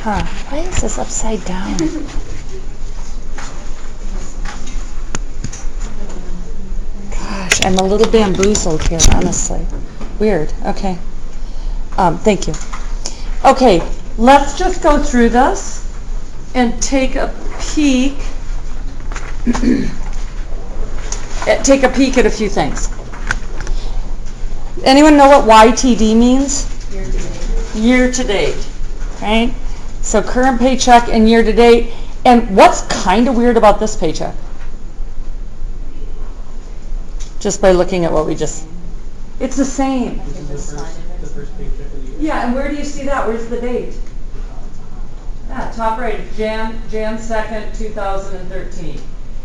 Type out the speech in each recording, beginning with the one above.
Huh, why is this upside down? Gosh, I'm a little bamboozled here, honestly. Weird, okay. Thank you. Okay, let's just go through this and take a peek. Take a peek at a few things. Anyone know what YTD means? Year to date. Year to date, right? So current paycheck and year to date. And what's kind of weird about this paycheck? Just by looking at what we just, it's the same. This is the first paycheck of the year. Yeah, and where do you see that? Where's the date? Yeah, top right, Jan 2nd, 2013.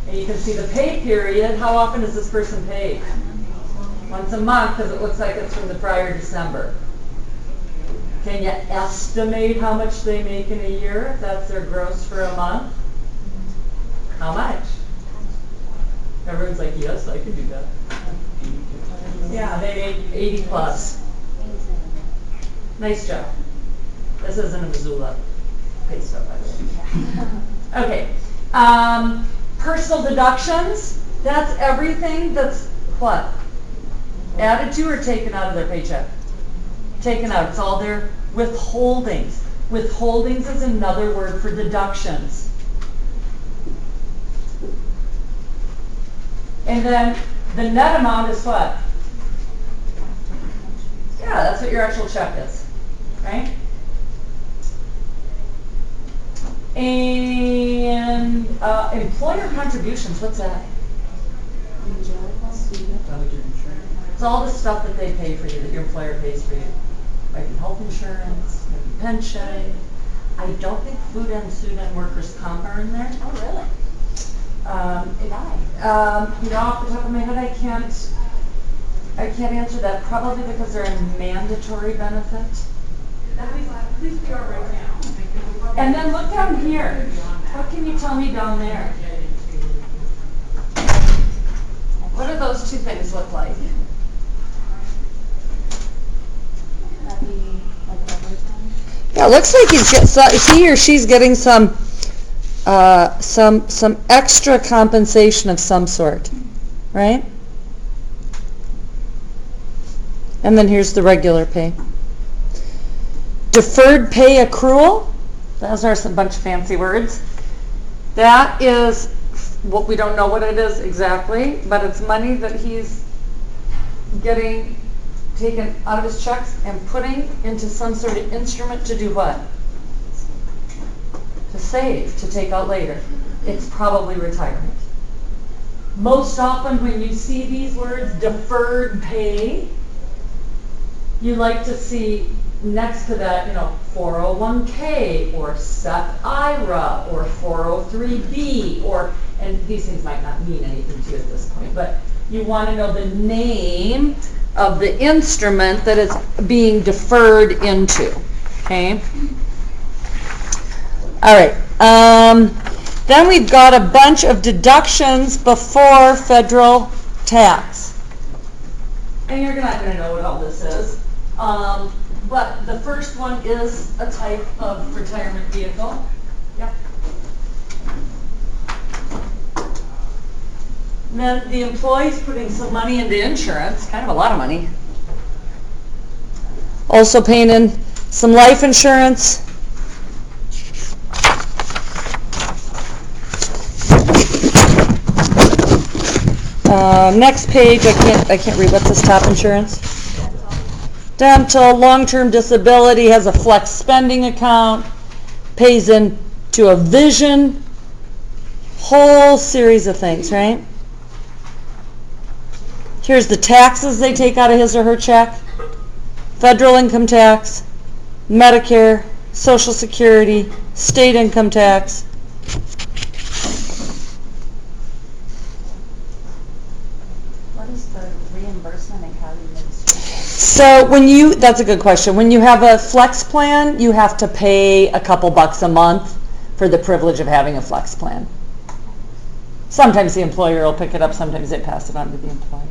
And you can see the pay period. How often is this person paid? Once a month, because it looks like it's from the prior December. Can you estimate how much they make in a year if that's their gross for a month? How much? Everyone's like, yes, I can do that. Yeah, they made 80 plus. Nice job. This isn't a Missoula pay stub, by the way. Okay. Personal deductions, that's everything that's what? Added to or taken out of their paycheck? Taken out. It's all their withholdings. Withholdings is another word for deductions. And then the net amount is what? Yeah, that's what your actual check is, right? And employer contributions, what's that? It's all the stuff that they pay for you, that your employer pays for you. Might be health insurance, might be pension. I don't think food and workers' comp are in there. Oh, really? Off the top of my head, I can't answer that. Probably because they're a mandatory benefit. Please be all right now. And then look down here. What can you tell me down there? What do those two things look like? Yeah, it looks like he or she's getting some extra compensation of some sort, right? And then here's the regular pay. Deferred pay accrual. Those are a bunch of fancy words. That is what we don't know what it is exactly, but it's money that he's getting taken out of his checks and putting into some sort of instrument to do what? To save, to take out later. It's probably retirement. Most often when you see these words, deferred pay, you like to see next to that, 401k or SEP IRA or 403b and these things might not mean anything to you at this point, but you want to know the name of the instrument that it's being deferred into. Okay? All right. Then we've got a bunch of deductions before federal tax. And you're not going to know what all this is. But the first one is a type of retirement vehicle. Yep. And then the employee's putting some money into insurance, kind of a lot of money. Also paying in some life insurance. Next page, I can't read. What's this top insurance? Dental, long-term disability, has a flex spending account, pays into a vision, whole series of things, right? Here's the taxes they take out of his or her check. Federal income tax, Medicare, Social Security, state income tax. What is the reimbursement and how do you administer that? So that's a good question. When you have a flex plan, you have to pay a couple bucks a month for the privilege of having a flex plan. Sometimes the employer will pick it up, sometimes they pass it on to the employee.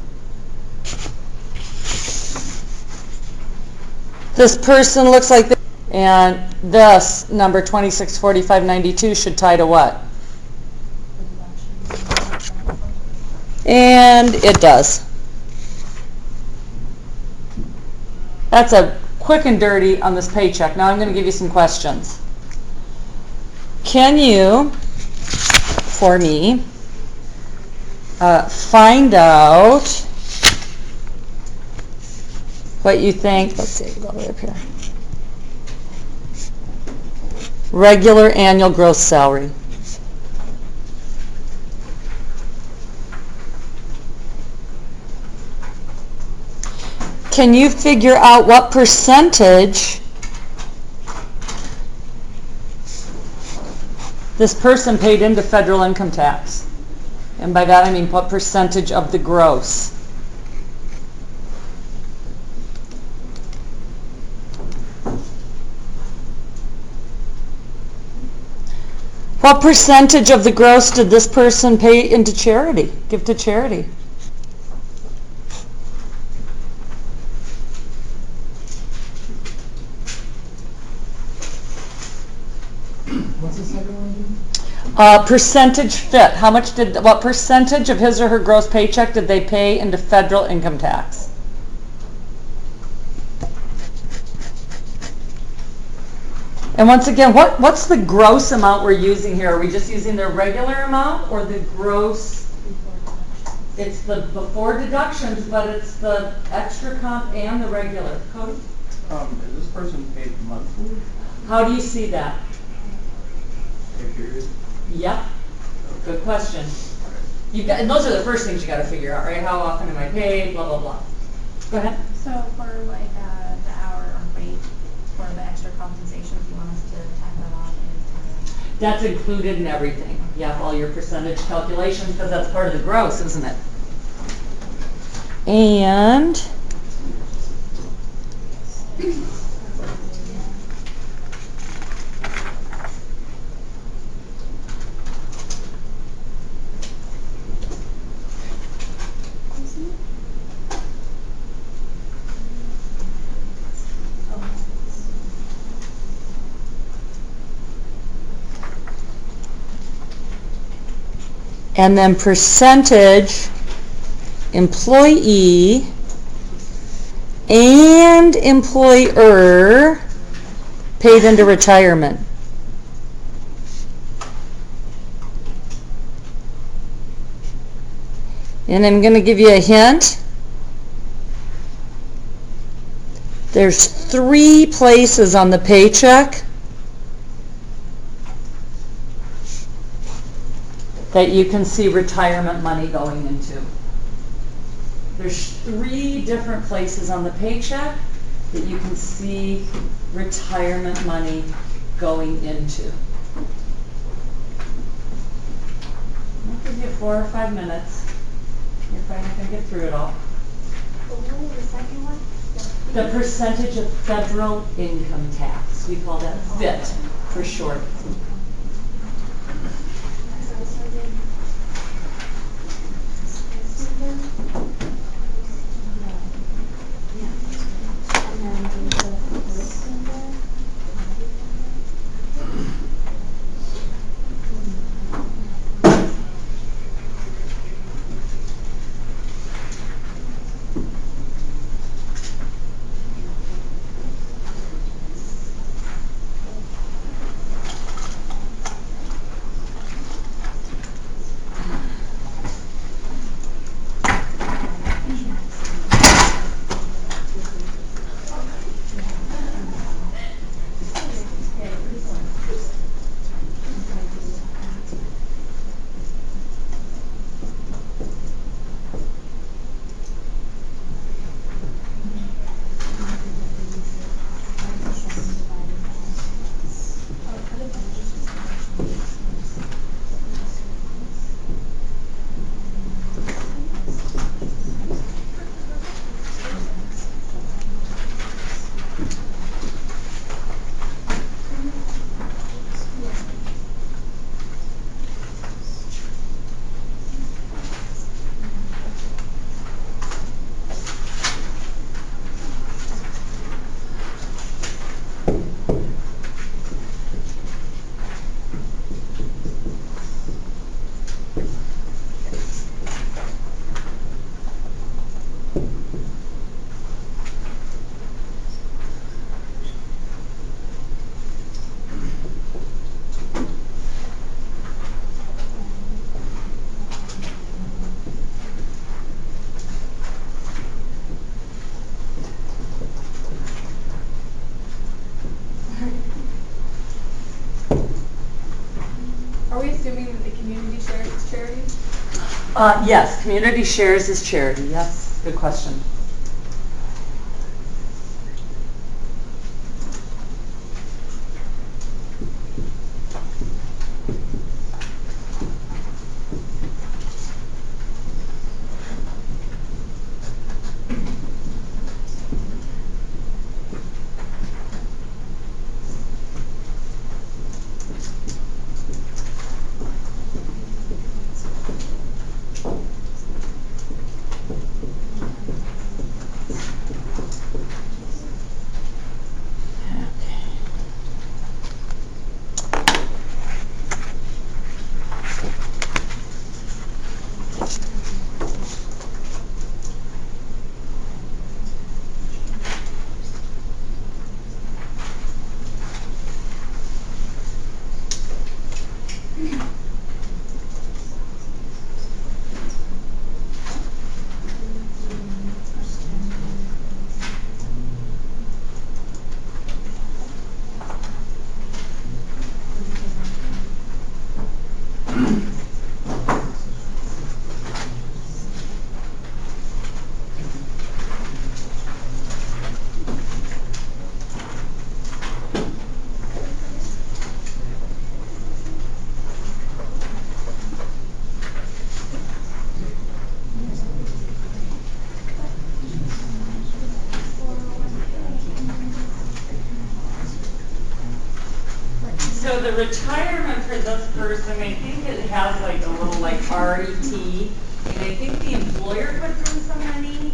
This person looks like this, And this, number 264592, should tie to what? And it does. That's a quick and dirty on this paycheck. Now I'm going to give you some questions. Can you, for me, find out what you think? Let's see, go right up here. Regular annual gross salary. Can you figure out what percentage this person paid into federal income tax? And by that I mean what percentage of the gross? What percentage of the gross did this person pay into charity, give to charity? What's the second one again? Percentage fit. What percentage of his or her gross paycheck did they pay into federal income tax? And once again, what's the gross amount we're using here? Are we just using the regular amount or the gross? It's the before deductions, but it's the extra comp and the regular. Cody? Is this person paid monthly? How do you see that? Pay period? Yep. Good question. And those are the first things you got to figure out, right? How often am I paid? Blah, blah, blah. Go ahead. So for like the hour or rate for the extra compensation, if you want us to tack that on into That's included in everything. Yeah, all your percentage calculations, because that's part of the gross, isn't it? And then percentage employee and employer paid into retirement. And I'm going to give you a hint. There's 3 places on the paycheck that you can see retirement money going into. There's 3 different places on the paycheck that you can see retirement money going into. I'll give you 4 or 5 minutes. You're probably not going to get through it all. what was the second one? The percentage of federal income tax. We call that FIT for short. Yes, community shares is charity. Yes, good question. So the retirement for this person, I think it has like a little like RET, and I think the employer puts in some money,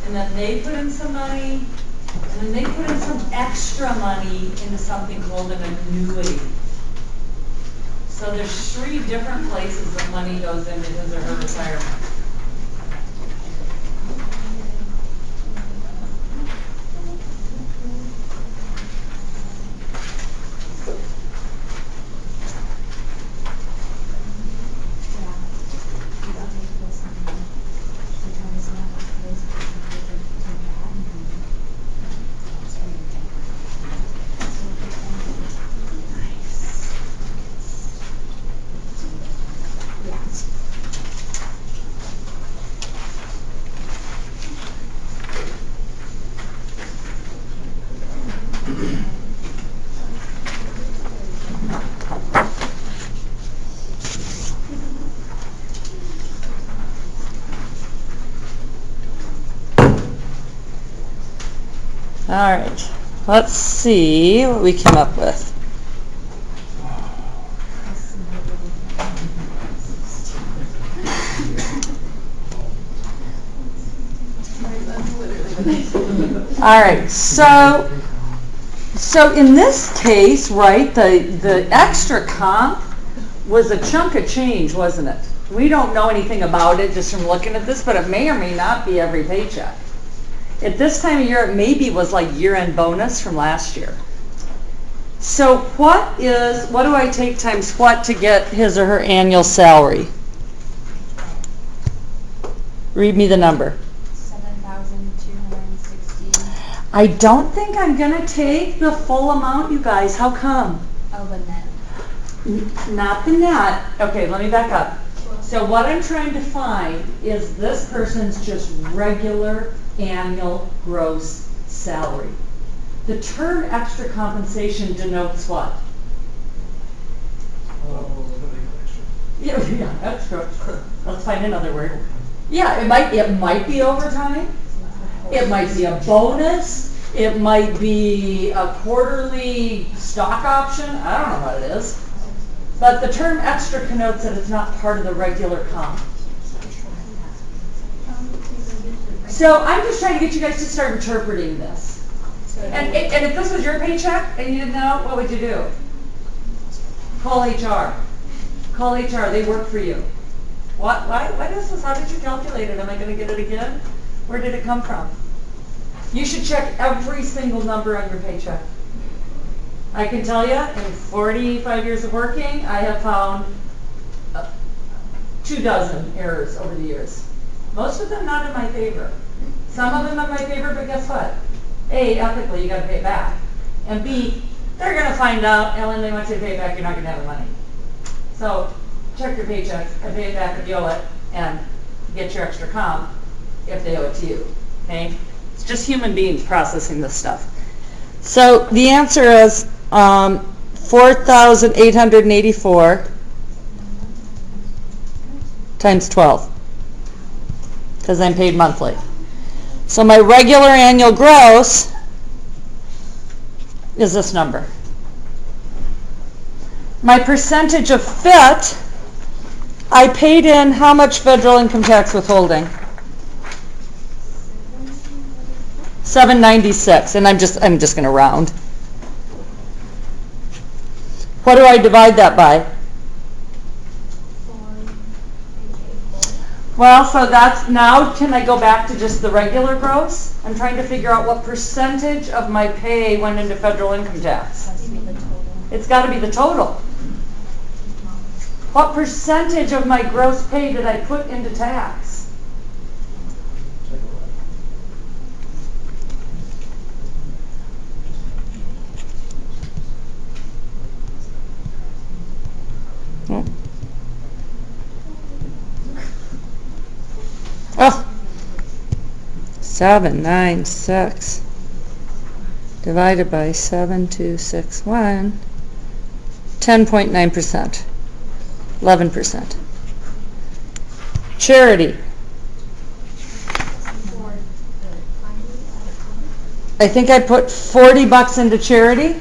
and then they put in some money, and then they put in some extra money into something called an annuity. So there's 3 different places that money goes into his or her retirement. All right, let's see what we came up with. All right, so in this case, right, the extra comp was a chunk of change, wasn't it? We don't know anything about it just from looking at this, but it may or may not be every paycheck. At this time of year, it maybe was like year-end bonus from last year. So what do I take times what to get his or her annual salary? Read me the number. 7,260. I don't think I'm going to take the full amount, you guys. How come? Oh, the net. Not the net. Okay, let me back up. So what I'm trying to find is this person's just regular annual gross salary. The term extra compensation denotes what? Yeah, extra. Let's find another word. Yeah, it might be overtime. It might be a bonus. It might be a quarterly stock option. I don't know what it is. But the term extra connotes that it's not part of the regular comp. So I'm just trying to get you guys to start interpreting this. And if this was your paycheck and you didn't know, what would you do? Call HR. Call HR. They work for you. What? Why is this? How did you calculate it? Am I going to get it again? Where did it come from? You should check every single number on your paycheck. I can tell you, in 45 years of working, I have found 24 errors over the years. Most of them not in my favor. Some of them in my favor, but guess what? A, ethically, you got to pay it back. And B, they're going to find out, and when they want you to pay it back, you're not going to have the money. So check your paychecks and pay it back if you owe it. and get your extra comp if they owe it to you, okay? It's just human beings processing this stuff. So the answer is 4,884 times 12, because I'm paid monthly. So my regular annual gross is this number. My percentage of fit, I paid in how much federal income tax withholding? $796, and I'm just going to round. What do I divide that by? Well, so that's, now can I go back to just the regular gross? I'm trying to figure out what percentage of my pay went into federal income tax. It's got to be the total. What percentage of my gross pay did I put into tax? Oh, 796 divided by 7261, 10.9%, 11%. Charity. I think I put $40 into charity.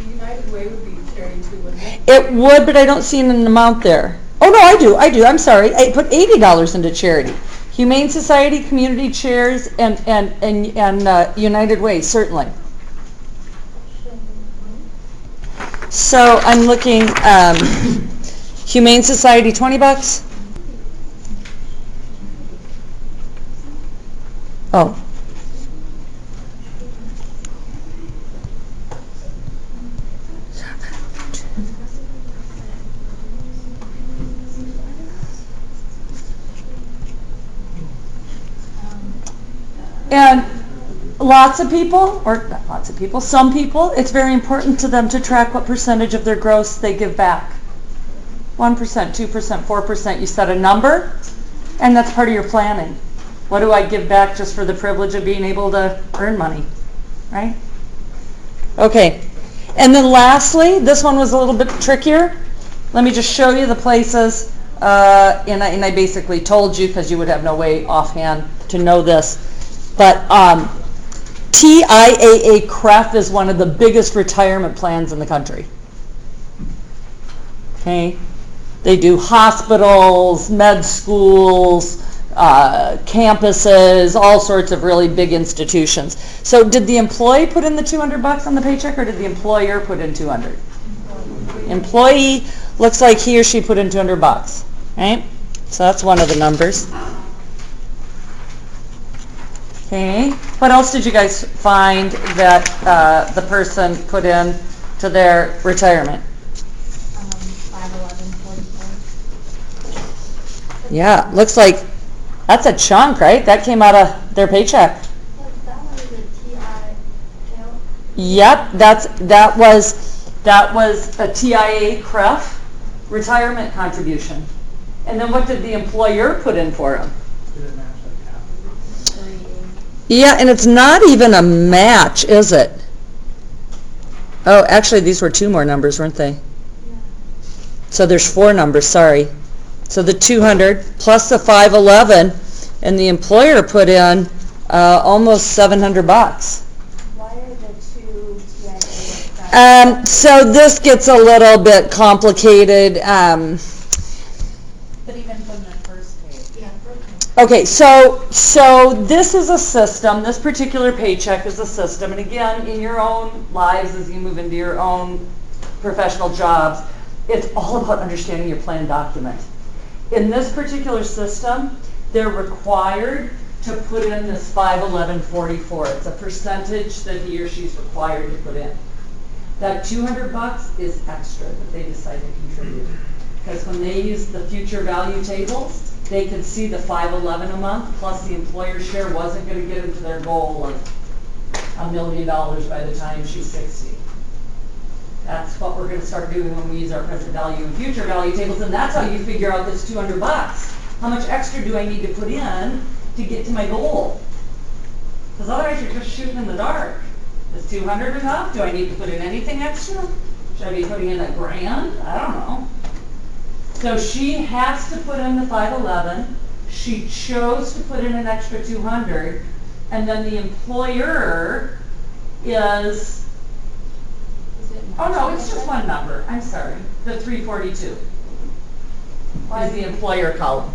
United Way would be charity too, wouldn't it? It would, but I don't see an amount there. Oh, no, I do. I'm sorry. I put $80 into charity. Humane Society, Community Chairs, and United Way, certainly. So I'm looking, Humane Society, $20. Oh. And lots of people, or not lots of people, some people, it's very important to them to track what percentage of their gross they give back. 1%, 2%, 4%. You set a number, and that's part of your planning. What do I give back just for the privilege of being able to earn money, right? Okay. And then lastly, this one was a little bit trickier. Let me just show you the places, and I basically told you because you would have no way offhand to know this. But TIAA CREF is one of the biggest retirement plans in the country. Okay? They do hospitals, med schools, campuses, all sorts of really big institutions. So did the employee put in the $200 on the paycheck, or did the employer put in $200? Employee looks like he or she put in $200, right? So that's one of the numbers. Okay. What else did you guys find that the person put in to their retirement? 511.44. Yeah, looks like that's a chunk, right? That came out of their paycheck. That one is a TI. Yep, that was a TIA CREF retirement contribution. And then what did the employer put in for him? Yeah, and it's not even a match, is it? Oh, actually, these were two more numbers, weren't they? Yeah. So there's four numbers, sorry. So the 200 plus the 511, and the employer put in almost $700. Why are the two TIA? So this gets a little bit complicated. But even from the first page. Yeah, first page. Okay, so this is a system. This particular paycheck is a system, and again, in your own lives, as you move into your own professional jobs, it's all about understanding your plan document. In this particular system, they're required to put in this 511.44. It's a percentage that he or she's required to put in. That $200 is extra that they decide to contribute, because when they use the future value tables, they could see the $511 a month, plus the employer share wasn't going to get them to their goal of $1 million by the time she's 60. That's what we're going to start doing when we use our present value and future value tables, and that's how you figure out this $200. How much extra do I need to put in to get to my goal? Because otherwise you're just shooting in the dark. Is 200 enough? Do I need to put in anything extra? Should I be putting in $1,000? I don't know. So she has to put in the 511. She chose to put in an extra 200, and then the employer is oh no, it's just one number. I'm sorry. The 342 is the employer column.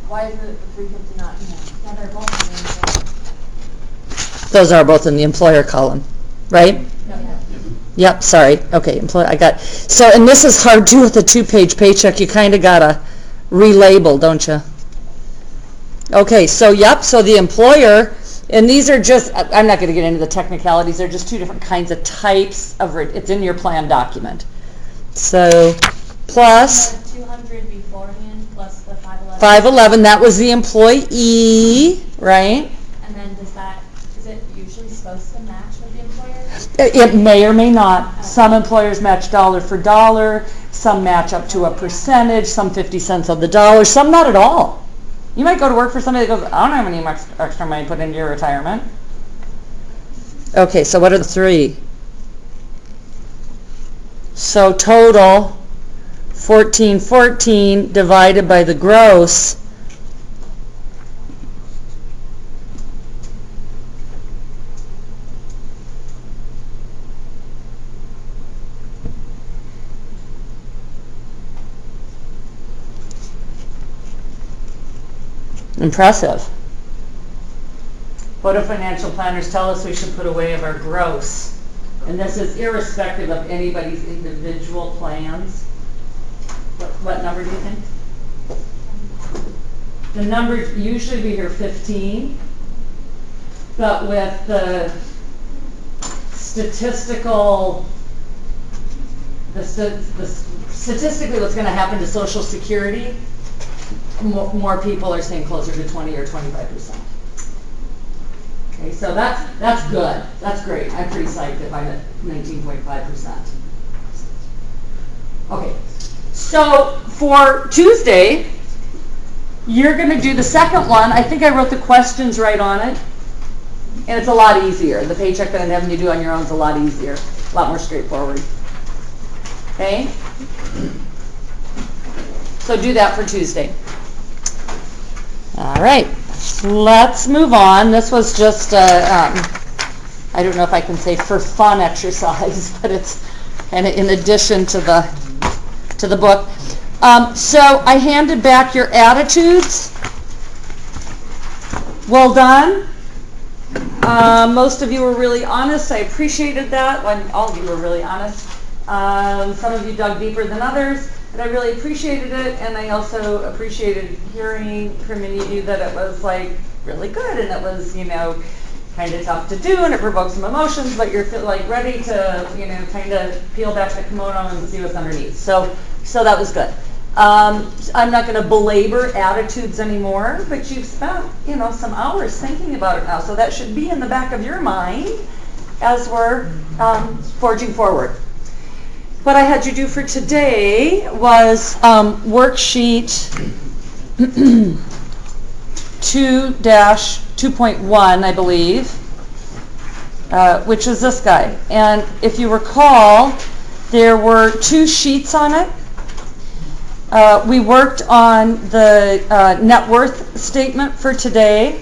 Why is the 350 not in there? Yeah, they're both in there. Those are both in the employer column, right? Yeah. Yep, sorry. Okay, I got. So, and this is hard too with a 2-page paycheck. You kind of got to relabel, don't you? Okay, so yep, so the employer, and these are just, I'm not going to get into the technicalities, they're just two different kinds of types of, it's in your plan document. So, plus The 200 beforehand plus the 511. 511, that was the employee, right? And then is it usually supposed to match with the employer? It may or may not. Some employers match dollar for dollar, some match up to a percentage, some 50 cents on the dollar, some not at all. You might go to work for somebody that goes, I don't have any extra money put into your retirement. Okay, so what are the three? So total 1414 divided by the gross. Impressive. What do financial planners tell us we should put away of our gross? And this is irrespective of anybody's individual plans. What number do you think? The numbers usually we hear 15, but with the statistically what's going to happen to Social Security, more people are saying closer to 20 or 25%. Okay, so that's good. That's great. I'm pretty psyched if I'm at 19.5%. Okay, so for Tuesday, you're going to do the second one. I think I wrote the questions right on it, and it's a lot easier. The paycheck that I'm having you do on your own is a lot easier, a lot more straightforward. Okay? So do that for Tuesday. All right, let's move on. This was just I don't know if I can say for fun exercise, but it's kind of in addition to the book. So I handed back your attitudes. Well done. Most of you were really honest. I appreciated that. When all of you were really honest. Some of you dug deeper than others. And I really appreciated it, and I also appreciated hearing from any of you that it was like really good, and it was, kind of tough to do, and it provoked some emotions, but you're like ready to, kind of peel back the kimono and see what's underneath. So that was good. I'm not going to belabor attitudes anymore, but you've spent, some hours thinking about it now, so that should be in the back of your mind as we're forging forward. What I had you do for today was worksheet 2-2.1, I believe, which is this guy. And if you recall, there were 2 sheets on it. We worked on the net worth statement for today,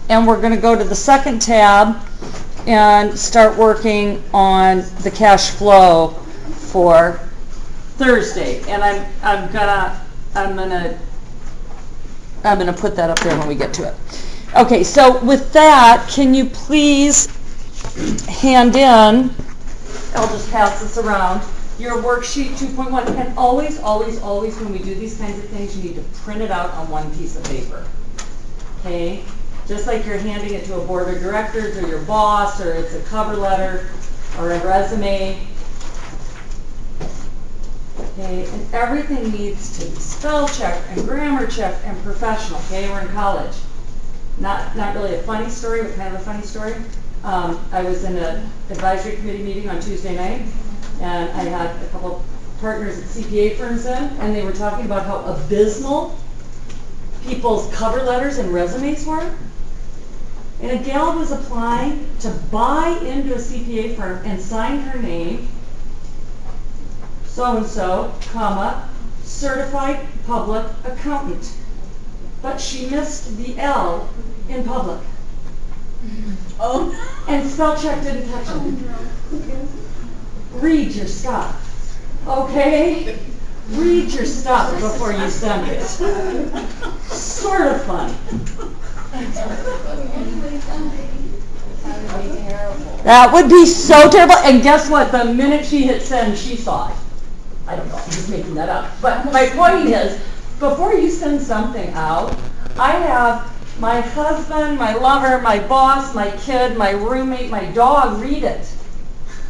and we're going to go to the second tab and start working on the cash flow for Thursday, and I'm gonna put that up there when we get to it. Okay, so with that, can you please hand in? I'll just pass this around. Your worksheet 2.1, and always when we do these kinds of things, you need to print it out on one piece of paper. Okay, just like you're handing it to a board of directors or your boss, or it's a cover letter or a resume. Okay, and everything needs to be spell checked and grammar checked and professional. Okay, we're in college. Not really a funny story, but kind of a funny story. I was in an advisory committee meeting on Tuesday night, And I had a couple partners at CPA firms in, and they were talking about how abysmal people's cover letters and resumes were. And a gal was applying to buy into a CPA firm and sign her name, so-and-so, comma, certified public accountant. But she missed the L in public. Oh. And spell check didn't catch it. Read your stuff, okay? Read your stuff before you send it. Sort of funny. That would be terrible. That would be so terrible. And guess what? The minute she hit send, she saw it. I don't know. I'm just making that up. But my point is, before you send something out, I have my husband, my lover, my boss, my kid, my roommate, my dog read it.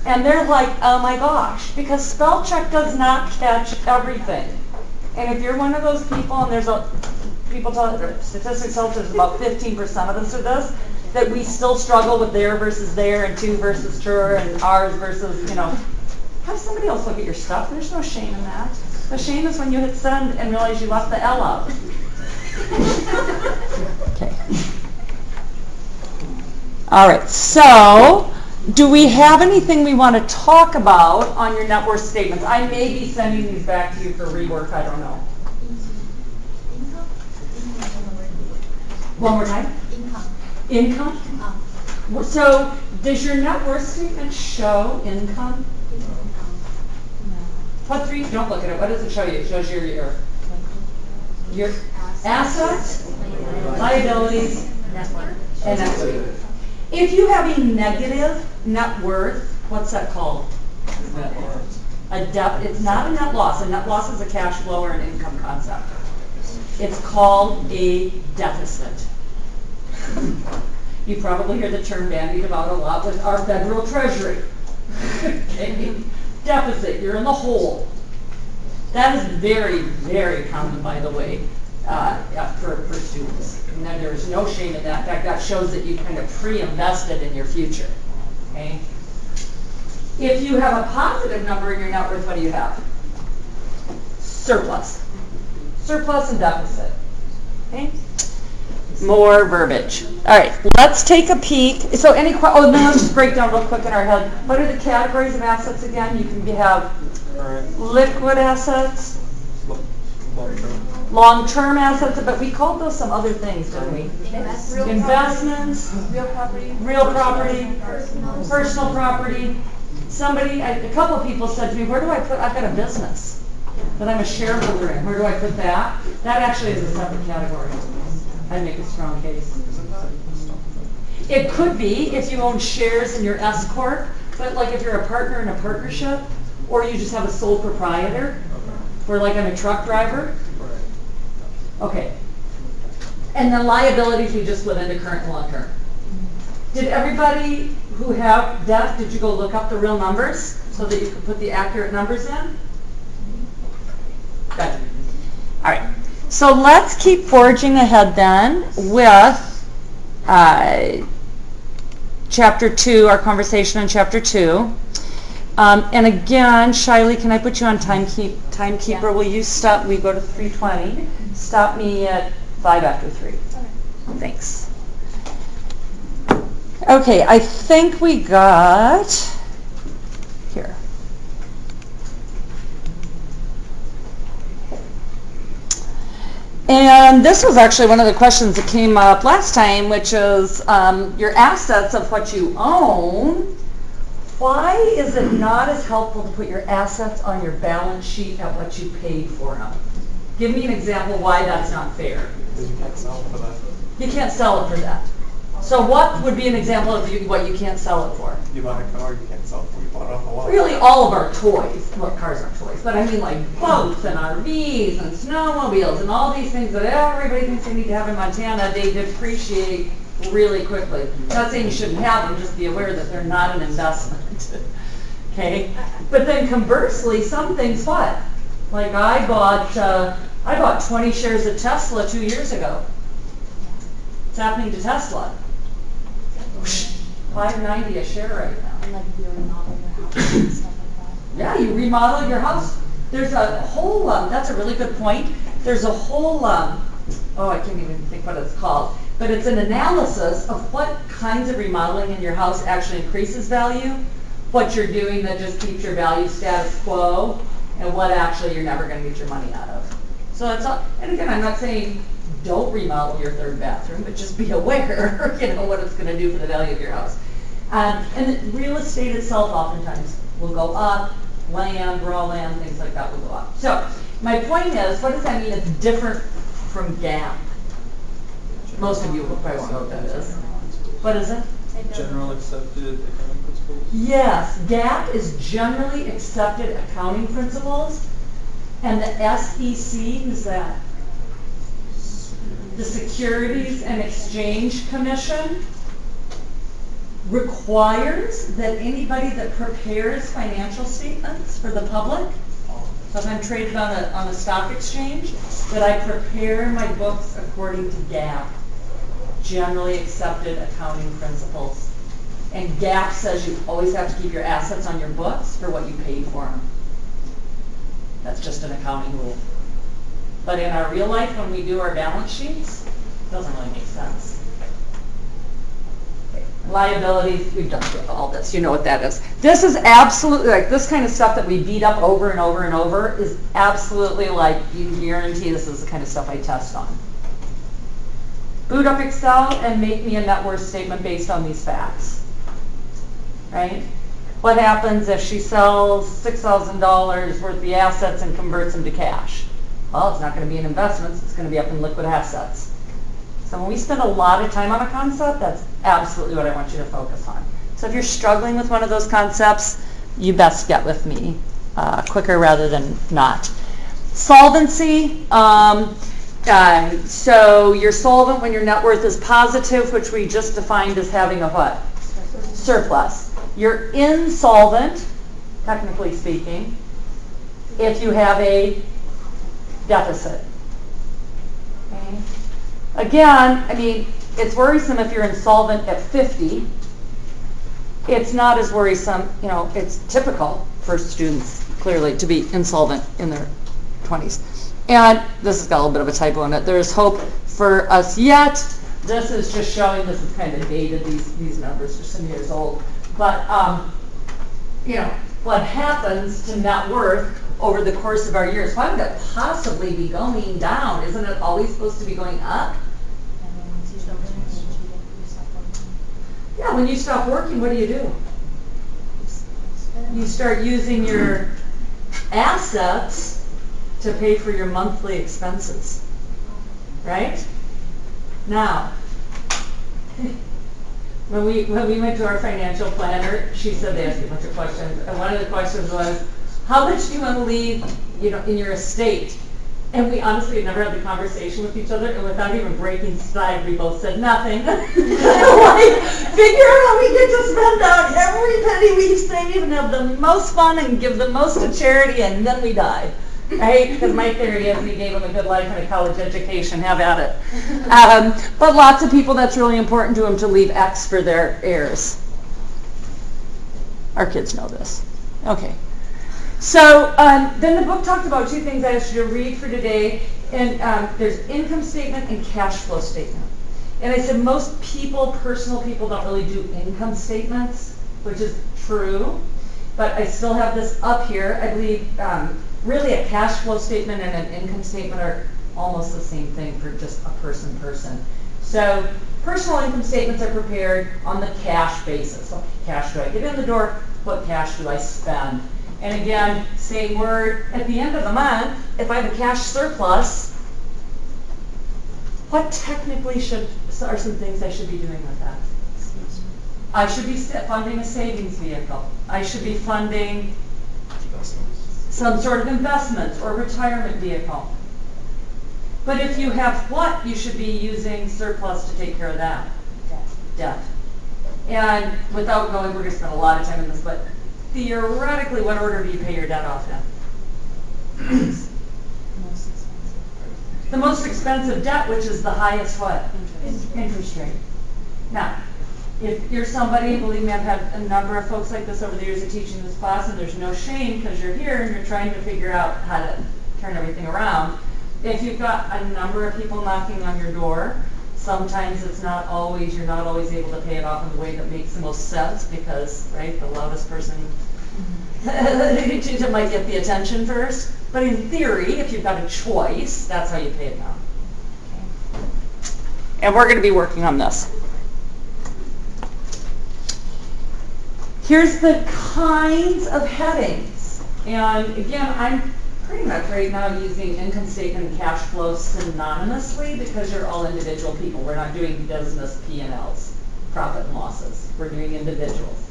And they're like, oh my gosh, because spell check does not catch everything. And if you're one of those people, and there's statistics tell us there's about 15% of us are this, that we still struggle with there versus there and to versus true and ours versus, have somebody else look at your stuff. There's no shame in that. The shame is when you hit send and realize you left the L out. Okay. All right, so do we have anything we want to talk about on your net worth statements? I may be sending these back to you for rework, I don't know. One more time? Income? So does your net worth statement show income? What three? Don't look at it. What does it show you? It shows your assets, liabilities, and equity. If you have a negative net worth, what's that called? It's not a net loss. A net loss is a cash flow or an income concept. It's called a deficit. You probably hear the term bandied about a lot with our federal treasury. Okay. Deficit, you're in the hole. That is very, very common, by the way, for students. And then there's no shame in that. In fact, that shows that you kind of pre-invested in your future. Okay? If you have a positive number in your net worth, what do you have? Surplus. Surplus and deficit. Okay? More verbiage. All right, let's take a peek. So then let's just break down real quick in our head. What are the categories of assets again? You can have liquid assets, long-term assets, but we called those some other things, didn't we? Investments, real property, personal property. A couple of people said to me, where do I put, I've got a business that I'm a shareholder in. Where do I put that? That actually is a separate category. I'd make a strong case. It could be if you own shares in your S Corp, but like if you're a partner in a partnership, or you just have a sole proprietor, where like I'm a truck driver. Okay. And the liabilities we just split into current and long term. Did everybody who have debt, did you go look up the real numbers so that you could put the accurate numbers in? Good. All right. So let's keep forging ahead then with Chapter 2, our conversation on Chapter 2. And again, Shiley, can I put you on timekeeper? Will you stop? We go to 3:20. Stop me at 5 after 3. Okay. Thanks. Okay, I think we got here. And this was actually one of the questions that came up last time, which is your assets of what you own. Why is it not as helpful to put your assets on your balance sheet at what you paid for them? Give me an example why that's not fair. Because you can't sell for that. You can't sell it for that. So what would be an example of what you can't sell it for? You buy a car, you can't sell it for. You bought it off the lot. Really, all of our toys. Well, cars aren't toys, but I mean like boats and RVs and snowmobiles and all these things that everybody thinks they need to have in Montana, they depreciate really quickly. Not saying you shouldn't have them, just be aware that they're not an investment. Okay? But then conversely, some things what? Like I bought 20 shares of Tesla 2 years ago. What's happening to Tesla? $5.90 a share right now. And like we were not in your house and stuff like Yeah, you remodel your house. There's a whole, that's a really good point. There's a whole, oh, I can't even think what it's called, but it's an analysis of what kinds of remodeling in your house actually increases value, what you're doing that just keeps your value status quo, and what actually you're never going to get your money out of. So that's all, and again, I'm not saying don't remodel your third bathroom, but just be aware, you know, what it's going to do for the value of your house. And real estate itself oftentimes will go up, land, raw land, things like that will go up. So my point is, what does that mean it's different from GAAP? Most of you probably won't know what that is. What is it? General accepted accounting principles? Yes, GAAP is generally accepted accounting principles, and the SEC, who's that? The Securities and Exchange Commission requires that anybody that prepares financial statements for the public, so if I'm traded on a stock exchange, that I prepare my books according to GAAP, generally accepted accounting principles. And GAAP says you always have to keep your assets on your books for what you paid for them. That's just an accounting rule. But in our real life, when we do our balance sheets, it doesn't really make sense. Liabilities, we've done all this, you know what that is. This is absolutely, like this kind of stuff that we beat up over and over and over is absolutely like, you can guarantee this is the kind of stuff I test on. Boot up Excel and make me a net worth statement based on these facts. Right? What happens if she sells $6,000 worth of the assets and converts them to cash? Well, it's not going to be in investments, it's going to be up in liquid assets. So when we spend a lot of time on a concept, that's absolutely what I want you to focus on. So if you're struggling with one of those concepts, you best get with me quicker rather than not. Solvency. So you're solvent when your net worth is positive, which we just defined as having a what? Surplus. You're insolvent, technically speaking, if you have a deficit. Okay. Again, I mean, it's worrisome if you're insolvent at 50. It's not as worrisome, you know, it's typical for students, clearly, to be insolvent in their 20s. And this has got a little bit of a typo in it. There's hope for us yet. This is just showing, this is kind of dated, these numbers are some years old. But, you know, what happens to net worth over the course of our years? Why would it possibly be going down? Isn't it always supposed to be going up? Yeah, when you stop working, what do? You start using your assets to pay for your monthly expenses, right? Now, when we went to our financial planner, she said they asked me a bunch of questions, and one of the questions was, how much do you want to leave, you know, in your estate? And we honestly had never had the conversation with each other, and without even breaking stride, we both said nothing. Like, figure out how we get to spend out every penny we save and have the most fun and give the most to charity, and then we die. Right? Because my theory is we gave them a good life and a college education. Have at it. But lots of people, that's really important to them to leave X for their heirs. Our kids know this. Okay. So then the book talked about two things I asked you to read for today. And there's income statement and cash flow statement. And I said most people, personal people, don't really do income statements, which is true. But I still have this up here. I believe really a cash flow statement and an income statement are almost the same thing for just a person. So personal income statements are prepared on the cash basis. What cash do I get in the door? What cash do I spend? And again, same word, at the end of the month, if I have a cash surplus, what technically are some things I should be doing with that? I should be funding a savings vehicle. I should be funding some sort of investment or retirement vehicle. But if you have what, you should be using surplus to take care of that. Debt. And without going, we're going to spend a lot of time in this, but theoretically, what order do you pay your debt off in? The most expensive debt, which is the highest what? Interest rate. Now, If you're somebody, believe me, I've had a number of folks like this over the years of teaching this class, and there's no shame because you're here and you're trying to figure out how to turn everything around. If you've got a number of people knocking on your door, sometimes you're not always able to pay it off in the way that makes the most sense because, right, the loudest person might get the attention first. But in theory, if you've got a choice, that's how you pay it down. Okay. And we're going to be working on this. Here's the kinds of headings. And again, I'm pretty much right now using income statement and cash flow synonymously because you're all individual people. We're not doing business P&Ls, profit and losses. We're doing individuals.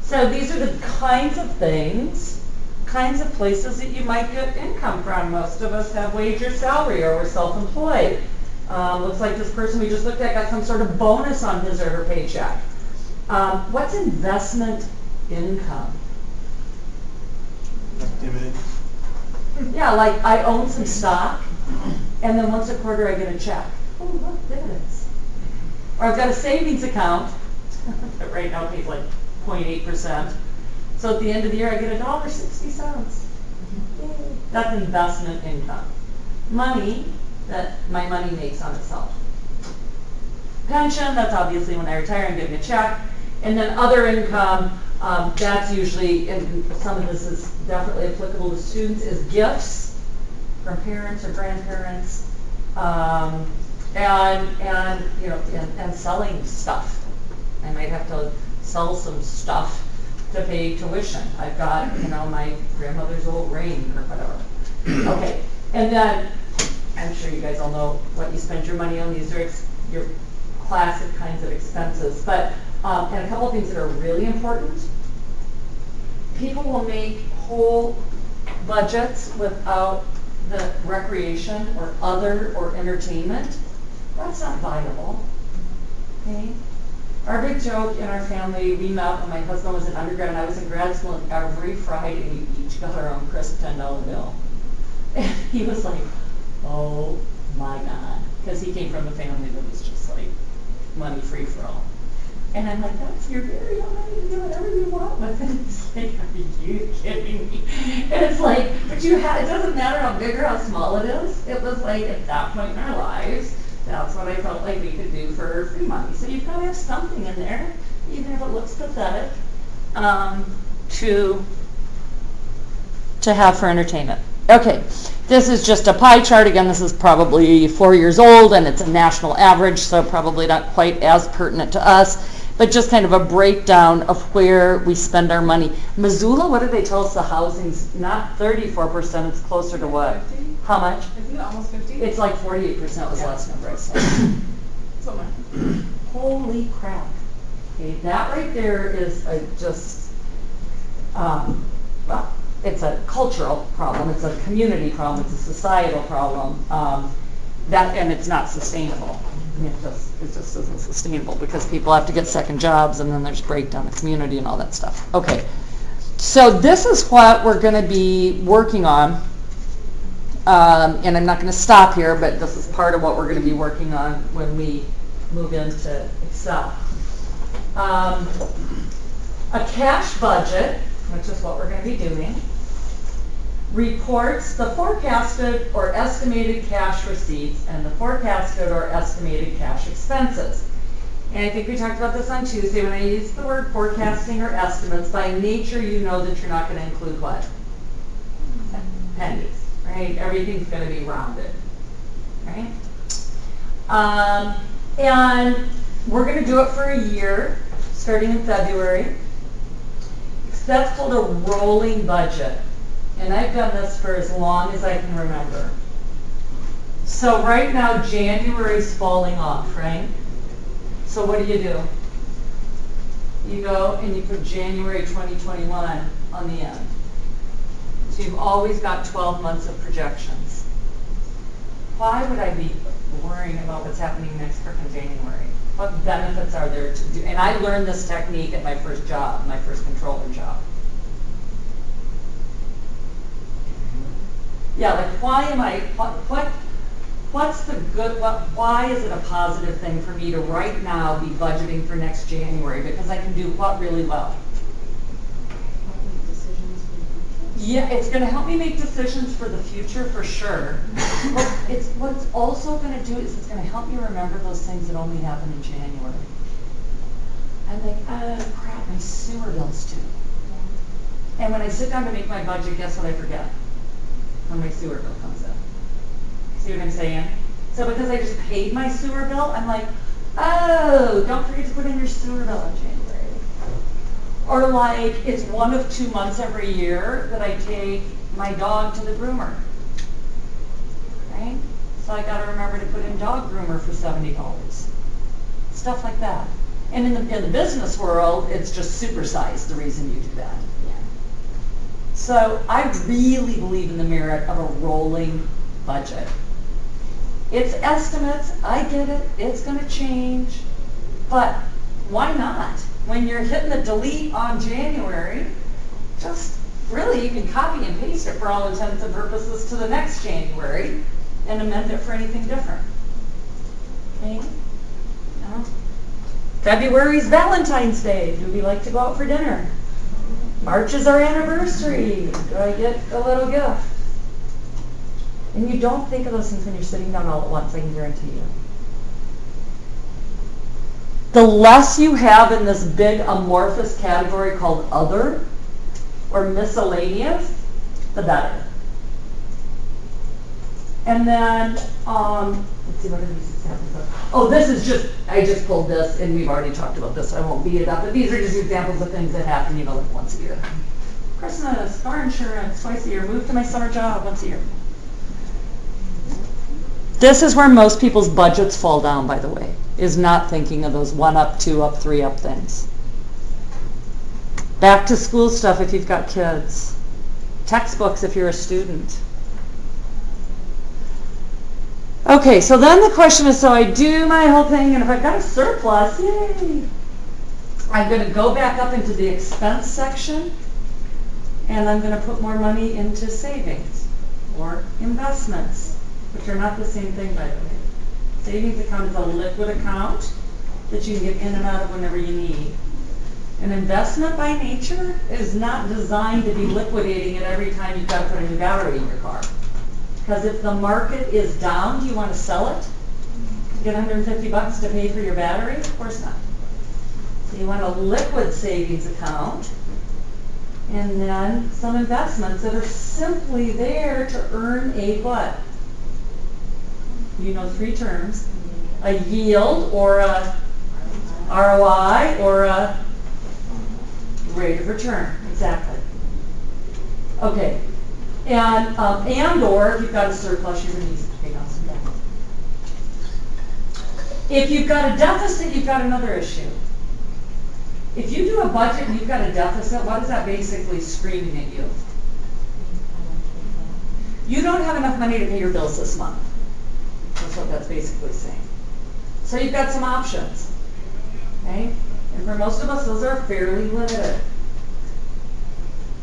So these are the kinds of things, kinds of places that you might get income from. Most of us have wage or salary or we're self-employed. Looks like this person we just looked at got some sort of bonus on his or her paycheck. What's investment income? Like dividends. Yeah, like I own some stock, and then once a quarter I get a check. Oh, look, dividends. Or I've got a savings account that right now pays like 0.8%. So at the end of the year I get $1.60. Yay. That's investment income. Money that my money makes on itself. Pension, that's obviously when I retire and getting a check. And then other income, that's usually, and some of this is definitely applicable to students, is gifts from parents or grandparents, and selling stuff. I might have to sell some stuff to pay tuition. I've got, my grandmother's old ring or whatever. Okay, and then I'm sure you guys all know what you spend your money on. These are your classic kinds of expenses, but and a couple of things that are really important. People will make whole budgets without the recreation or other or entertainment. That's not viable. Okay. Our big joke in our family, we met when my husband was in undergrad and I was in grad school, and every Friday we each got our own crisp $10 bill. And he was like, oh my God, because he came from a family that was just like money free for all. And I'm like, that's your very own money to do whatever you want with it. It's like, are you kidding me? And it's like, but it doesn't matter how big or how small it is. It was like, at that point in our lives, that's what I felt like we could do for free money. So you've got to have something in there, even if it looks pathetic, to have for entertainment. Okay, this is just a pie chart. Again, this is probably 4 years old, and it's a national average, so probably not quite as pertinent to us, but just kind of a breakdown of where we spend our money. Missoula, what did they tell us the housing's not 34%, it's closer to what? 50? How much? Isn't it almost 50? It's like 48% was the last number I saw. Somewhere. Holy crap. Okay, that right there is well, it's a cultural problem, it's a community problem, it's a societal problem, and it's not sustainable. It just isn't sustainable because people have to get second jobs, and then there's breakdown of community and all that stuff. Okay, so this is what we're going to be working on, and I'm not going to stop here, but this is part of what we're going to be working on when we move into Excel. A cash budget, which is what we're going to be doing, reports the forecasted or estimated cash receipts and the forecasted or estimated cash expenses. And I think we talked about this on Tuesday when I used the word forecasting or estimates. By nature, you know that you're not going to include what? Pennies, right? Everything's going to be rounded, right? And we're going to do it for a year, starting in February. That's called a rolling budget. And I've done this for as long as I can remember. So right now, January's falling off, right? So what do? You go and you put January 2021 on the end. So you've always got 12 months of projections. Why would I be worrying about what's happening next frickin' January? What benefits are there to do? And I learned this technique at my first job, my first controller job. Yeah, like why am I, what's the good, why is it a positive thing for me to right now be budgeting for next January? Because I can do what really well? Yeah, it's going to help me make decisions for the future for sure. But what it's also going to do is it's going to help me remember those things that only happen in January. I'm like, oh crap, my sewer bill's due. And when I sit down to make my budget, guess what I forget? When my sewer bill comes in. See what I'm saying? So because I just paid my sewer bill, I'm like, oh, don't forget to put in your sewer bill in January. Or like, it's one of 2 months every year that I take my dog to the groomer. Right? So I gotta remember to put in dog groomer for $70. Stuff like that. And in the business world, it's just supersized the reason you do that. So I really believe in the merit of a rolling budget. It's estimates, I get it, it's going to change, but why not? When you're hitting the delete on January, just really you can copy and paste it for all intents and purposes to the next January and amend it for anything different. Okay? No? February's Valentine's Day. Do we like to go out for dinner? March is our anniversary. Do I get a little gift? And you don't think of those things when you're sitting down all at once, I can guarantee you. The less you have in this big amorphous category called other or miscellaneous, the better. And then, let's see, what are these examples of? Oh, this is just, I just pulled this, and we've already talked about this, so I won't beat it up, but these are just examples of things that happen, you know, like once a year. Christmas, car insurance, twice a year, move to my summer job once a year. This is where most people's budgets fall down, by the way, is not thinking of those 1 up, 2 up, 3 up things. Back to school stuff if you've got kids. Textbooks if you're a student. Okay, so then the question is, so I do my whole thing, and if I've got a surplus, yay! I'm going to go back up into the expense section, and I'm going to put more money into savings or investments, which are not the same thing, by the way. Savings account is a liquid account that you can get in and out of whenever you need. An investment by nature is not designed to be liquidating it every time you've got to put a new battery in your car. Because if the market is down, do you want to sell it? Get $150 to pay for your battery? Of course not. So you want a liquid savings account, and then some investments that are simply there to earn a what? You know 3 terms. A yield, or a ROI, or a rate of return. Exactly. Okay. And or if you've got a surplus, you're going to use it to pay down some debt. If you've got a deficit, you've got another issue. If you do a budget and you've got a deficit, what is that basically screaming at you? You don't have enough money to pay your bills this month. That's what that's basically saying. So you've got some options. Okay? And for most of us, those are fairly limited.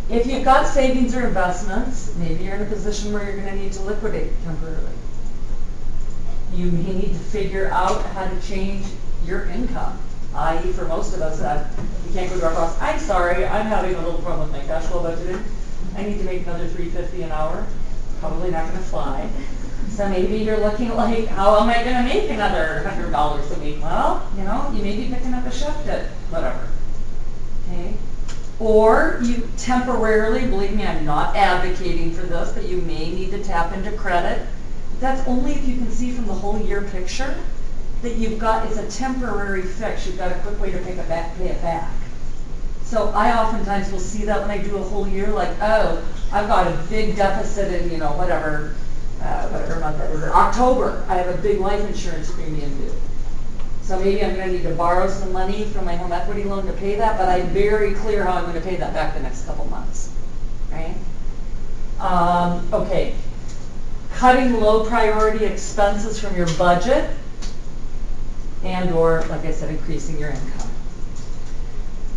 If you've got savings or investments, maybe you're in a position where you're going to need to liquidate temporarily. You may need to figure out how to change your income. I.e., for most of us, we can't go to our boss. I'm sorry, I'm having a little problem with my cash flow budgeting. I need to make another $3.50 an hour. Probably not going to fly. So maybe you're looking like, how am I going to make another $100 a week? Well, you know, you may be picking up a shift at whatever. Okay. Or you temporarily, believe me, I'm not advocating for this, but you may need to tap into credit. That's only if you can see from the whole year picture that you've got, it's a temporary fix. You've got a quick way to pay it back. So I oftentimes will see that when I do a whole year, like, oh, I've got a big deficit in, you know, whatever month that is. October, I have a big life insurance premium due. So maybe I'm going to need to borrow some money from my home equity loan to pay that, but I'm very clear how I'm going to pay that back the next couple months, right? Okay. Cutting low priority expenses from your budget, and or, like I said, increasing your income.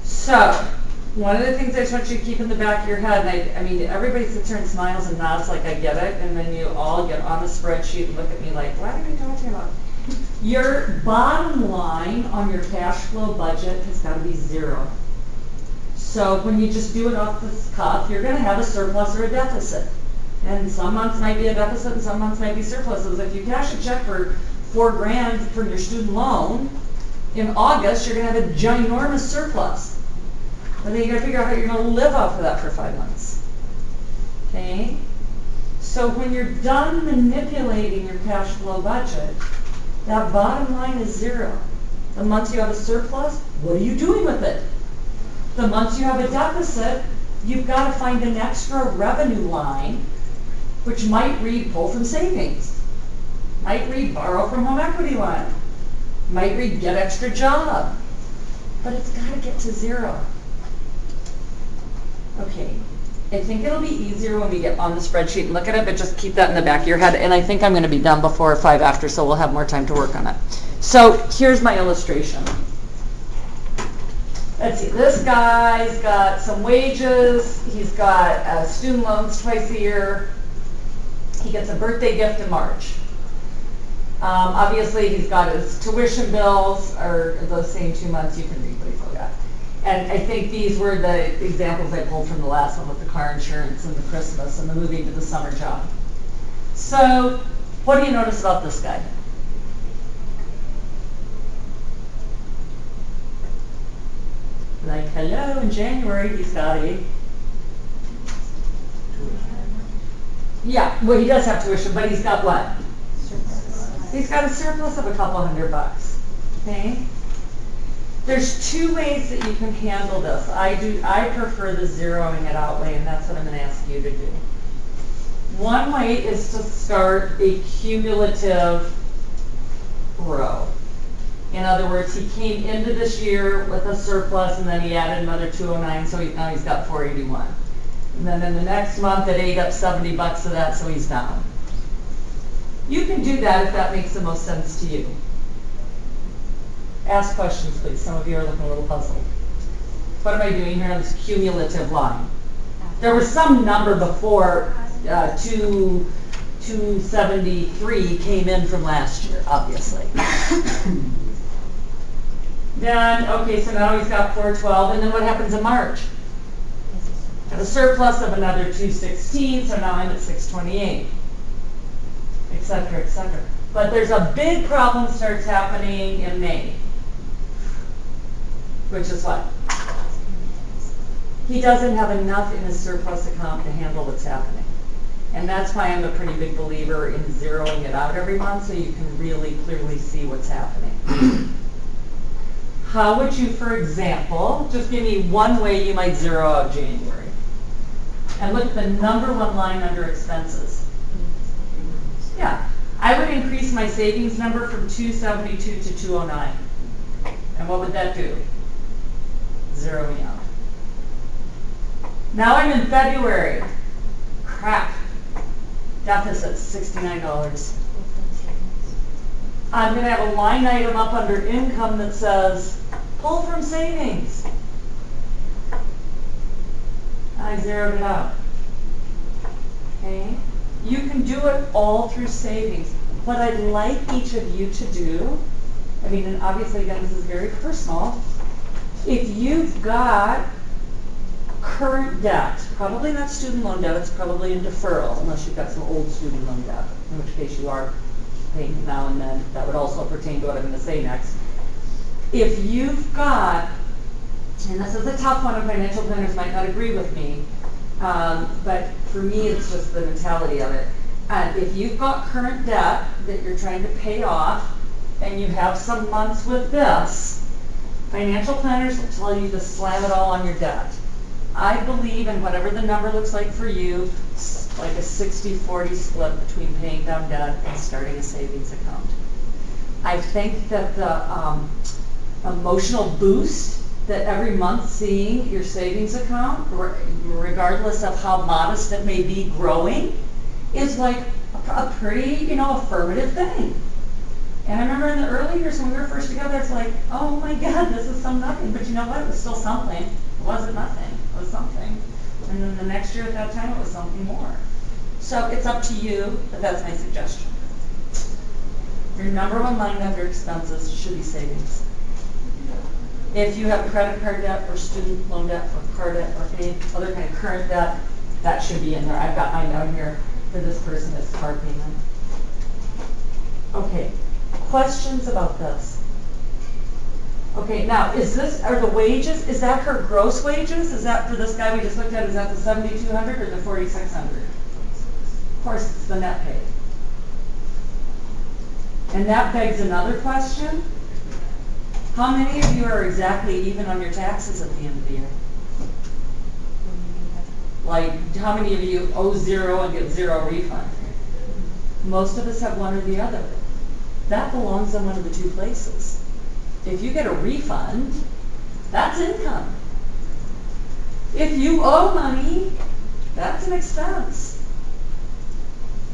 So, one of the things I just want you to keep in the back of your head, and I mean, everybody sits here and smiles and nods like I get it, and then you all get on the spreadsheet and look at me like, what are you talking about? Your bottom line on your cash flow budget has got to be 0. So when you just do it off the cuff, you're going to have a surplus or a deficit. And some months might be a deficit and some months might be surpluses. If you cash a check for $4,000 from your student loan, in August you're going to have a ginormous surplus. And then you got to figure out how you're going to live off of that for 5 months. Okay? So when you're done manipulating your cash flow budget, that bottom line is 0. The months you have a surplus, what are you doing with it? The months you have a deficit, you've got to find an extra revenue line, which might read pull from savings, might read borrow from home equity line, might read get extra job, but it's got to get to 0. Okay, I think it'll be easier when we get on the spreadsheet and look at it, but just keep that in the back of your head. And I think I'm going to be done before 5 after, so we'll have more time to work on it. So here's my illustration. Let's see, this guy's got some wages, he's got student loans twice a year, he gets a birthday gift in March. Obviously he's got his tuition bills, or those same 2 months, you can read what he forgot. And I think these were the examples I pulled from the last one with the car insurance and the Christmas and the moving to the summer job. So what do you notice about this guy? Like, hello, in January he's got a, yeah, well he does have tuition, but he's got what? He's got a surplus of a couple $100, okay? There's 2 ways that you can handle this. I prefer the zeroing it out way, and that's what I'm going to ask you to do. One way is to start a cumulative row. In other words, he came into this year with a surplus, and then he added another 209, so now he's got 481. And then in the next month, it ate up $70 of that, so he's down. You can do that if that makes the most sense to you. Ask questions, please. Some of you are looking a little puzzled. What am I doing here on this cumulative line? There was some number before 273 came in from last year, obviously. Then, okay, so now he's got 412, and then what happens in March? Got a surplus of another 216, so now I'm at 628, et cetera, et cetera. But there's a big problem starts happening in May, which is what? He doesn't have enough in his surplus account to handle what's happening. And that's why I'm a pretty big believer in zeroing it out every month so you can really clearly see what's happening. How would you, for example, just give me one way you might zero out January. And look at the number 1 line under expenses. Yeah, I would increase my savings number from 272 to 209. And what would that do? Zeroing out. Now I'm in February. Crap. Deficit, $69. I'm going to have a line item up under income that says, pull from savings. I zeroed it out. Okay? You can do it all through savings. What I'd like each of you to do, I mean, and obviously, again, this is very personal. If you've got current debt, probably not student loan debt, it's probably in deferral, unless you've got some old student loan debt, in which case you are paying now and then. That would also pertain to what I'm going to say next. If you've got, and this is a tough one, and financial planners might not agree with me, but for me it's just the mentality of it. If you've got current debt that you're trying to pay off, and you have some months with this, financial planners will tell you to slam it all on your debt. I believe in whatever the number looks like for you, like a 60-40 split between paying down debt and starting a savings account. I think that the emotional boost that every month seeing your savings account, regardless of how modest it may be growing, is like a pretty, affirmative thing. And I remember in the early years when we were first together, it's like, oh my God, this is some nothing. But you know what? It was still something. wasn't nothing, it was something. And then the next year at that time, it was something more. So it's up to you, but that's my suggestion. Your number one line under expenses should be savings. If you have credit card debt or student loan debt or car debt or any other kind of current debt, that should be in there. I've got mine down here for this person as car payment. Okay, questions about this? Okay, now are the wages, is that her gross wages? Is that for this guy we just looked at, is that the 7,200 or the 4,600? Of course, it's the net pay. And that begs another question. How many of you are exactly even on your taxes at the end of the year? Like, how many of you owe zero and get zero refund? Most of us have one or the other. That belongs in one of the two places. If you get a refund, that's income. If you owe money, that's an expense.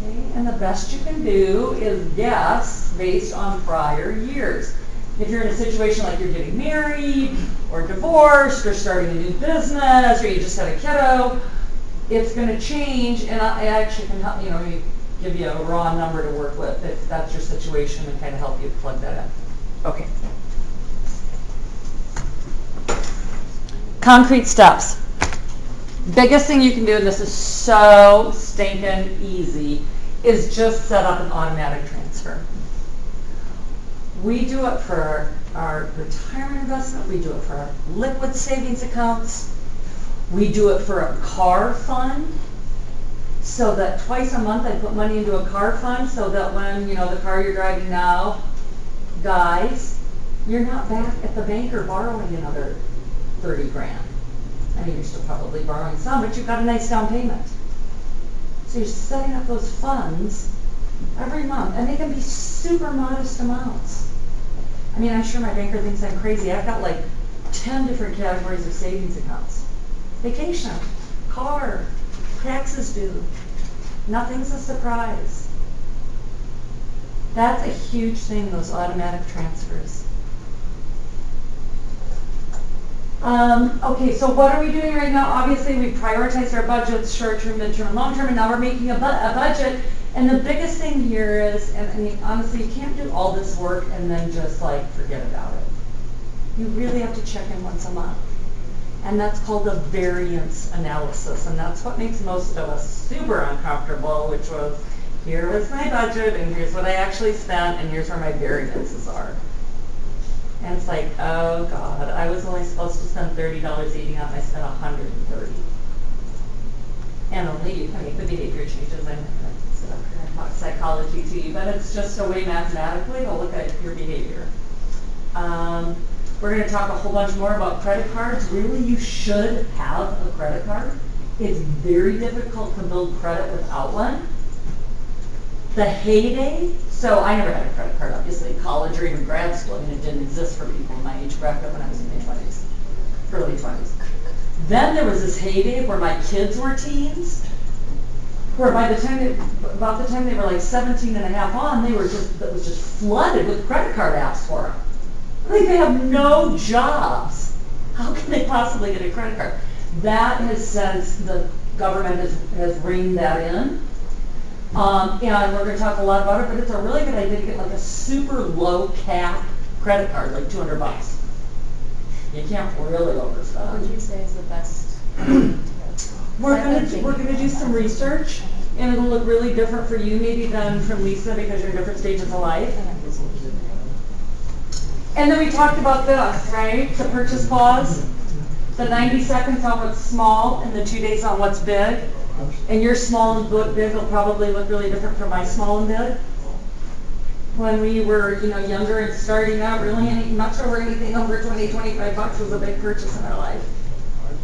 Okay? And the best you can do is guess based on prior years. If you're in a situation like you're getting married, or divorced, or starting a new business, or you just had a kiddo, it's going to change, and I actually can help, give you a raw number to work with if that's your situation and kind of help you plug that in. Okay. Concrete steps. Biggest thing you can do, and this is so stinking easy, is just set up an automatic transfer. We do it for our retirement investment. We do it for our liquid savings accounts. We do it for a car fund, so that twice a month I put money into a car fund so that when, the car you're driving now dies, you're not back at the bank or borrowing another 30 grand. I mean, you're still probably borrowing some, but you've got a nice down payment. So you're setting up those funds every month, and they can be super modest amounts. I mean, I'm sure my banker thinks I'm crazy. I've got like 10 different categories of savings accounts. Vacation, car, taxes due. Nothing's a surprise. That's a huge thing, those automatic transfers. Okay, so what are we doing right now? Obviously, we prioritized our budgets, short-term, mid-term, and long-term, and now we're making a budget. And the biggest thing here is, and I mean, honestly, you can't do all this work and then just forget about it. You really have to check in once a month. And that's called a variance analysis. And that's what makes most of us super uncomfortable, which was, here was my budget, and here's what I actually spent, and here's where my variances are. And it's like, oh God, I was only supposed to spend $30 eating out, and I spent $130. And only you can make the behavior changes. I'm not going to sit up here and talk psychology to you, but it's just a way mathematically to look at your behavior. We're going to talk a whole bunch more about credit cards. Really, you should have a credit card. It's very difficult to build credit without one. The heyday, so I never had a credit card, obviously, in college or even grad school. I mean, it didn't exist for people in my age bracket when I was in my 20s, early 20s. Then there was this heyday where my kids were teens, where about the time they were like 17 and a half on, it was just flooded with credit card apps for them. Like, they have no jobs. How can they possibly get a credit card? That has, since the government has reined that in. And we're going to talk a lot about it, but it's a really good idea to get like a super low cap credit card, like $200. You can't really overspend. What would you say is the best? We're gonna do some research, and it'll look really different for you maybe than from Lisa because you're in different stages of life. And then we talked about this, right? The purchase clause, the 90 seconds on what's small and the 2 days on what's big. And your small and big will probably look really different from my small and big. When we were, younger and starting out, really anything over 20, 25 bucks was a big purchase in our life.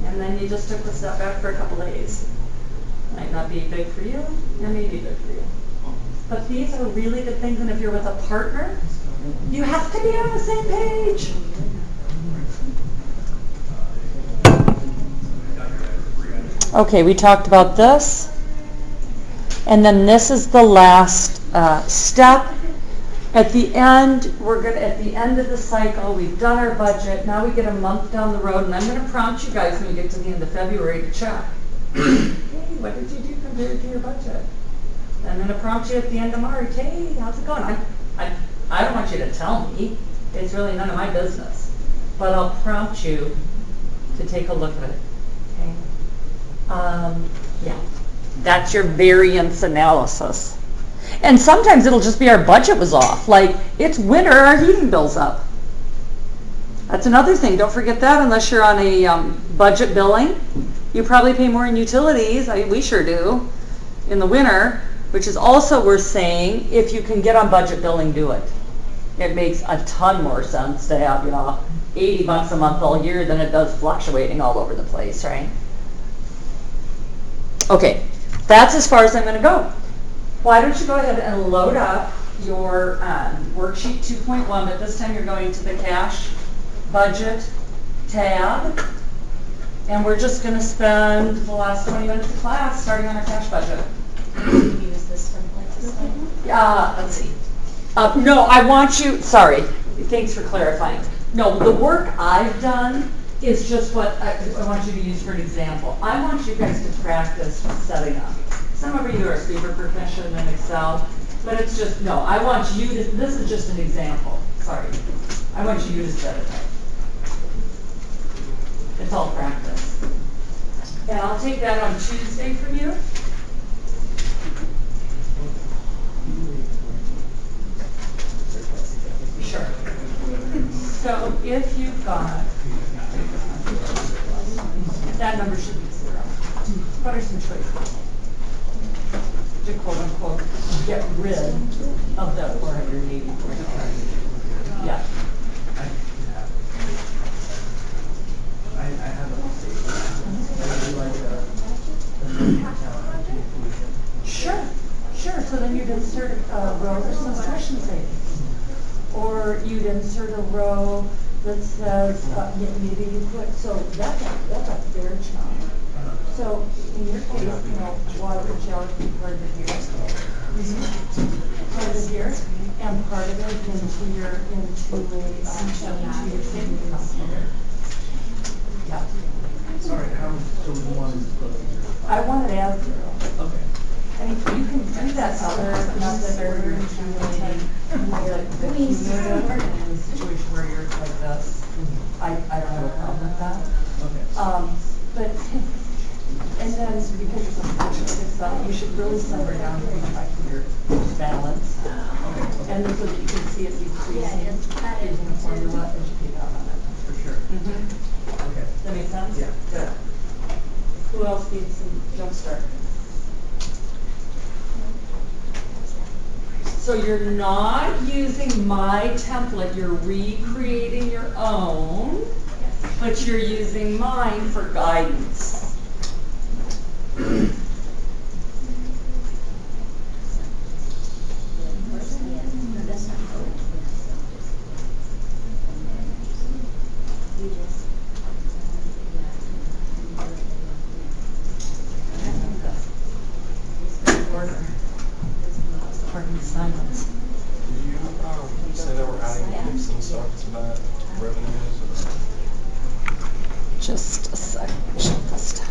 And then you just took the step back for a couple days. Might not be big for you, it may be big for you. But these are really good things, and if you're with a partner, you have to be on the same page. Okay, we talked about this. And then this is the last step. At the end, at the end of the cycle, we've done our budget, now we get a month down the road, and I'm gonna prompt you guys when we get to the end of February to check. Hey, what did you do compared to your budget? I'm gonna prompt you at the end of March, hey, how's it going? I don't want you to tell me, it's really none of my business, but I'll prompt you to take a look at it, okay? Yeah, that's your variance analysis. And sometimes it'll just be our budget was off. Like, it's winter, our heating bill's up. That's another thing. Don't forget that unless you're on a budget billing. You probably pay more in utilities. We sure do in the winter, which is also worth saying, if you can get on budget billing, do it. It makes a ton more sense to have, $80 a month all year than it does fluctuating all over the place, right? Okay, that's as far as I'm going to go. Why don't you go ahead and load up your worksheet 2.1, but this time you're going to the cash budget tab, and we're just going to spend the last 20 minutes of class starting on our cash budget. Use this for like Let's see. No, I want you, sorry, thanks for clarifying. No, the work I've done is just what I want you to use for an example. I want you guys to practice setting up. Some of you are super proficient in Excel, but it's just, no, I want you to, this is just an example, sorry. I want you to set it up. It's all practice. And I'll take that on Tuesday from you. Sure. So if you've got, that number should be 0. What are some choices? To quote unquote get rid of that 484. Yeah. I have a Sure. So then you'd insert a row for some session savings. Or you'd insert a row that says, maybe you put, so that's a fair chunk. So in your case, water and shower can be part of it here. Part of it here, and part of it into your savings here. Yeah. Sorry, how do we want to I want it as 0. Okay. I mean, you can do that other method or the cumulative in a situation where you're like this. I don't have a problem with that. Okay. But, and then because it's a budget stuff, you should really send it down to your balance. Okay. And then so that you can see it decreasing using the formula as you take out on it. For sure. Okay. Does that make sense? Yeah. Good. Who else needs some jump start? So you're not using my template, you're recreating your own, but you're using mine for guidance. Silence. Do you say that we're adding gifts and stuff to that revenues? Just a second. Check this time.